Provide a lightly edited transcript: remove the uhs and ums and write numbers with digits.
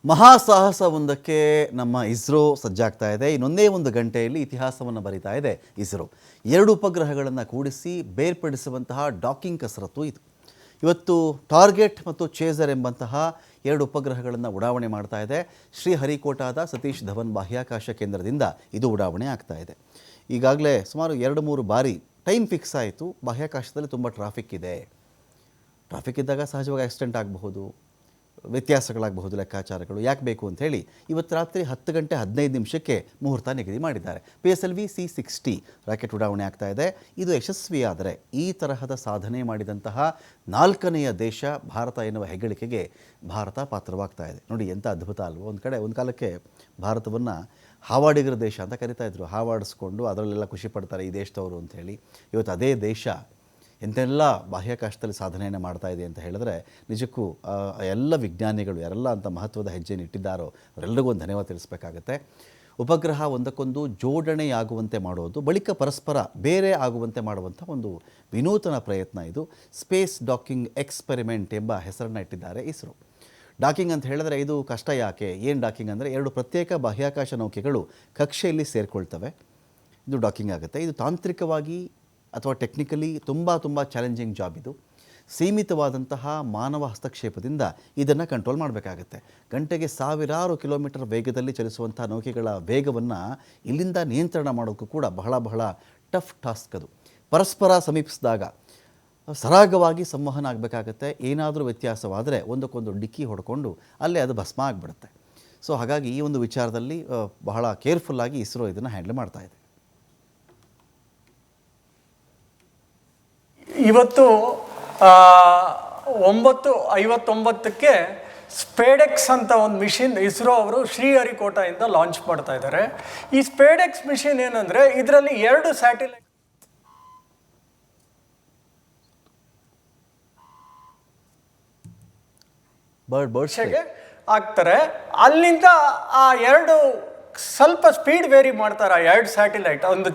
ಮಹಾಸಾಹಸವೊಂದಕ್ಕೆ ನಮ್ಮ ಇಸ್ರೋ ಸಜ್ಜಾಗ್ತಾ ಇದೆ. ಇನ್ನೊಂದೇ ಒಂದು ಗಂಟೆಯಲ್ಲಿ ಇತಿಹಾಸವನ್ನು ಬರಿತಾ ಇದೆ ಇಸ್ರೋ. 2 ಉಪಗ್ರಹಗಳನ್ನು ಕೂಡಿಸಿ ಬೇರ್ಪಡಿಸುವಂತಹ ಡಾಕಿಂಗ್ ಕಸರತ್ತು ಇದು. ಇವತ್ತು ಟಾರ್ಗೆಟ್ ಮತ್ತು ಚೇಸರ್ ಎಂಬಂತಹ 2 ಉಪಗ್ರಹಗಳನ್ನು ಉಡಾವಣೆ ಮಾಡ್ತಾ ಇದೆ. ಶ್ರೀಹರಿಕೋಟಾದ ಸತೀಶ್ ಧವನ್ ಬಾಹ್ಯಾಕಾಶ ಕೇಂದ್ರದಿಂದ ಇದು ಉಡಾವಣೆ ಆಗ್ತಾ ಇದೆ. ಈಗಾಗಲೇ ಸುಮಾರು 2-3 ಬಾರಿ ಟೈಮ್ ಫಿಕ್ಸ್ ಆಯಿತು. ಬಾಹ್ಯಾಕಾಶದಲ್ಲಿ ತುಂಬ ಟ್ರಾಫಿಕ್ ಇದೆ. ಟ್ರಾಫಿಕ್ ಇದ್ದಾಗ ಸಹಜವಾಗಿ ಆಕ್ಸಿಡೆಂಟ್ ಆಗಬಹುದು, ವ್ಯತ್ಯಾಸಗಳಾಗಬಹುದು, ಲೆಕ್ಕಾಚಾರಗಳು ಯಾಕೆ ಬೇಕು ಅಂಥೇಳಿ ಇವತ್ತು ರಾತ್ರಿ 10 ಗಂಟೆ 15 ನಿಮಿಷಕ್ಕೆ ಮುಹೂರ್ತ ನಿಗದಿ ಮಾಡಿದ್ದಾರೆ. PSLV C-60 ರಾಕೆಟ್ ಉಡಾವಣೆ ಆಗ್ತಾ ಇದೆ. ಇದು ಯಶಸ್ವಿಯಾದರೆ ಈ ತರಹದ ಸಾಧನೆ ಮಾಡಿದಂತಹ 4ನೆಯ ದೇಶ ಭಾರತ ಎನ್ನುವ ಹೆಗ್ಗಳಿಕೆಗೆ ಭಾರತ ಪಾತ್ರವಾಗ್ತಾ ಇದೆ. ನೋಡಿ ಎಂಥ ಅದ್ಭುತ ಅಲ್ವ. ಒಂದು ಕಾಲಕ್ಕೆ ಭಾರತವನ್ನು ಹಾವಾಡಿಗರ ದೇಶ ಅಂತ ಕರಿತಾ ಇದ್ರು. ಹಾವಾಡಿಸ್ಕೊಂಡು ಅದರಲ್ಲೆಲ್ಲ ಖುಷಿ ಪಡ್ತಾರೆ ಈ ದೇಶದವರು ಅಂಥೇಳಿ. ಇವತ್ತು ಅದೇ ದೇಶ ಎಂತೆಲ್ಲ ಬಾಹ್ಯಾಕಾಶದಲ್ಲಿ ಸಾಧನೆಯನ್ನು ಮಾಡ್ತಾ ಇದೆ ಅಂತ ಹೇಳಿದ್ರೆ ನಿಜಕ್ಕೂ ಎಲ್ಲ ವಿಜ್ಞಾನಿಗಳು ಯಾರೆಲ್ಲ ಅಂತ ಮಹತ್ವದ ಹೆಜ್ಜೆಯನ್ನು ಇಟ್ಟಿದ್ದಾರೋ ಅವರೆಲ್ಲರಿಗೂ ಒಂದು ಧನ್ಯವಾದ ತಿಳಿಸ್ಬೇಕಾಗತ್ತೆ. ಉಪಗ್ರಹ ಒಂದಕ್ಕೊಂದು ಜೋಡಣೆಯಾಗುವಂತೆ ಮಾಡೋದು, ಬಳಿಕ ಪರಸ್ಪರ ಬೇರೆ ಆಗುವಂತೆ ಮಾಡುವಂಥ ಒಂದು ವಿನೂತನ ಪ್ರಯತ್ನ ಇದು. ಸ್ಪೇಸ್ ಡಾಕಿಂಗ್ ಎಕ್ಸ್ಪೆರಿಮೆಂಟ್ ಎಂಬ ಹೆಸರನ್ನು ಇಟ್ಟಿದ್ದಾರೆ ಇಸ್ರೋ. ಡಾಕಿಂಗ್ ಅಂತ ಹೇಳಿದ್ರೆ ಇದು ಕಷ್ಟ ಯಾಕೆ? ಏನು ಡಾಕಿಂಗ್ ಅಂದರೆ 2 ಪ್ರತ್ಯೇಕ ಬಾಹ್ಯಾಕಾಶ ನೌಕೆಗಳು ಕಕ್ಷೆಯಲ್ಲಿ ಸೇರಿಕೊಳ್ತವೆ. ಇದು ಡಾಕಿಂಗ್ ಆಗುತ್ತೆ. ಇದು ತಾಂತ್ರಿಕವಾಗಿ ಅಥವಾ ಟೆಕ್ನಿಕಲಿ ತುಂಬ ಚಾಲೆಂಜಿಂಗ್ ಜಾಬ್ ಇದು. ಸೀಮಿತವಾದಂತಹ ಮಾನವ ಹಸ್ತಕ್ಷೇಪದಿಂದ ಇದನ್ನು ಕಂಟ್ರೋಲ್ ಮಾಡಬೇಕಾಗತ್ತೆ. ಗಂಟೆಗೆ 1000 ಕಿಲೋಮೀಟರ್ ವೇಗದಲ್ಲಿ ಚಲಿಸುವಂಥ ನೌಕೆಗಳ ವೇಗವನ್ನು ಇಲ್ಲಿಂದ ನಿಯಂತ್ರಣ ಮಾಡೋಕ್ಕೂ ಕೂಡ ಬಹಳ ಟಫ್ ಟಾಸ್ಕ್ ಅದು. ಪರಸ್ಪರ ಸಮೀಪಿಸಿದಾಗ ಸರಾಗವಾಗಿ ಸಂವಹನ ಆಗಬೇಕಾಗತ್ತೆ. ಏನಾದರೂ ವ್ಯತ್ಯಾಸವಾದರೆ ಒಂದಕ್ಕೊಂದು ಡಿಕ್ಕಿ ಹೊಡ್ಕೊಂಡು ಅಲ್ಲೇ ಅದು ಭಸ್ಮ ಆಗಿಬಿಡುತ್ತೆ. ಸೊ ಹಾಗಾಗಿ ಈ ಒಂದು ವಿಚಾರದಲ್ಲಿ ಬಹಳ ಕೇರ್ಫುಲ್ಲಾಗಿ ಇಸ್ರೋ ಇದನ್ನು ಹ್ಯಾಂಡಲ್ ಮಾಡ್ತಾ ಇದೆ. ಇವತ್ತು 9:59ಕ್ಕೆ ಸ್ಪೇಡೆಕ್ಸ್ ಅಂತ ಒಂದು ಮಿಷಿನ್ ಇಸ್ರೋ ಅವರು ಶ್ರೀಹರಿಕೋಟಾಯಿಂದ ಲಾಂಚ್ ಮಾಡ್ತಾ ಇದ್ದಾರೆ. ಈ ಸ್ಪೇಡೆಕ್ಸ್ ಮಿಷಿನ್ ಏನಂದರೆ ಇದರಲ್ಲಿ 2 ಸ್ಯಾಟಲೈಟ್ ಆಗ್ತಾರೆ. ಅಲ್ಲಿಂದ ಆ 2 ಸ್ವಲ್ಪ ಸ್ಪೀಡ್ ವೇರಿ ಮಾಡ್ತಾರೆ. 2 ಸ್ಯಾಟಲೈಟ್ ಒಂದು